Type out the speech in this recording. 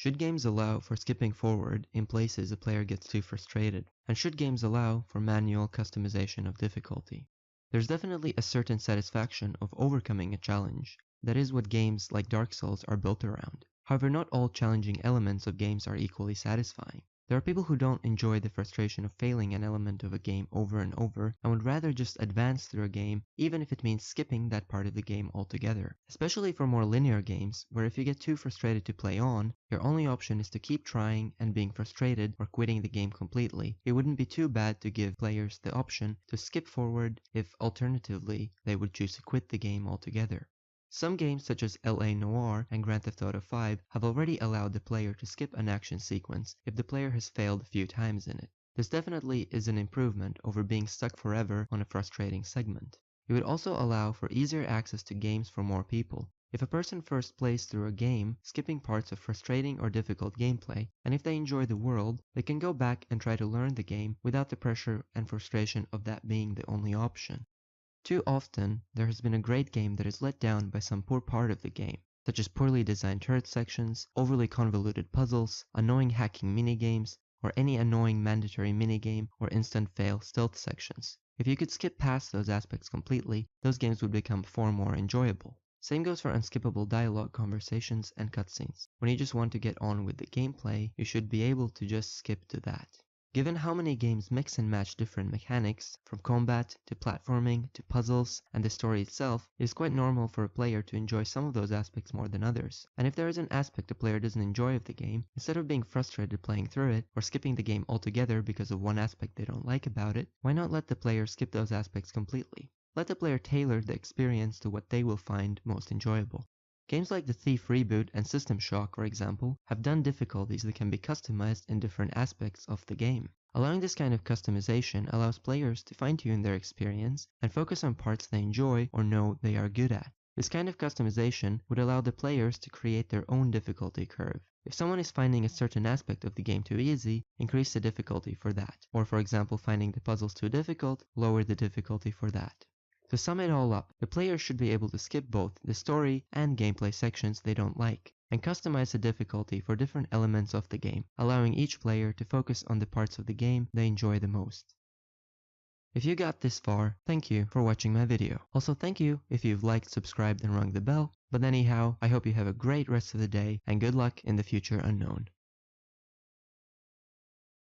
Should games allow for skipping forward in places a player gets too frustrated? And should games allow for manual customization of difficulty? There's definitely a certain satisfaction of overcoming a challenge. That is what games like Dark Souls are built around. However, not all challenging elements of games are equally satisfying. There are people who don't enjoy the frustration of failing an element of a game over and over and would rather just advance through a game even if it means skipping that part of the game altogether. Especially for more linear games, where if you get too frustrated to play on, your only option is to keep trying and being frustrated or quitting the game completely. It wouldn't be too bad to give players the option to skip forward if alternatively they would choose to quit the game altogether. Some games such as LA Noire and Grand Theft Auto 5 have already allowed the player to skip an action sequence if the player has failed a few times in it. This definitely is an improvement over being stuck forever on a frustrating segment. It would also allow for easier access to games for more people. If a person first plays through a game, skipping parts of frustrating or difficult gameplay, and if they enjoy the world, they can go back and try to learn the game without the pressure and frustration of that being the only option. Too often, there has been a great game that is let down by some poor part of the game, such as poorly designed turret sections, overly convoluted puzzles, annoying hacking minigames, or any annoying mandatory minigame or instant fail stealth sections. If you could skip past those aspects completely, those games would become far more enjoyable. Same goes for unskippable dialogue conversations and cutscenes. When you just want to get on with the gameplay, you should be able to just skip to that. Given how many games mix and match different mechanics, from combat to platforming to puzzles and the story itself, it is quite normal for a player to enjoy some of those aspects more than others. And if there is an aspect a player doesn't enjoy of the game, instead of being frustrated playing through it, or skipping the game altogether because of one aspect they don't like about it, why not let the player skip those aspects completely? Let the player tailor the experience to what they will find most enjoyable. Games like the Thief Reboot and System Shock, for example, have done difficulties that can be customized in different aspects of the game. Allowing this kind of customization allows players to fine-tune their experience and focus on parts they enjoy or know they are good at. This kind of customization would allow the players to create their own difficulty curve. If someone is finding a certain aspect of the game too easy, increase the difficulty for that. Or for example, finding the puzzles too difficult, lower the difficulty for that. To sum it all up, the player should be able to skip both the story and gameplay sections they don't like, and customize the difficulty for different elements of the game, allowing each player to focus on the parts of the game they enjoy the most. If you got this far, thank you for watching my video. Also thank you if you've liked, subscribed, and rung the bell. But anyhow, I hope you have a great rest of the day, and good luck in the future unknown.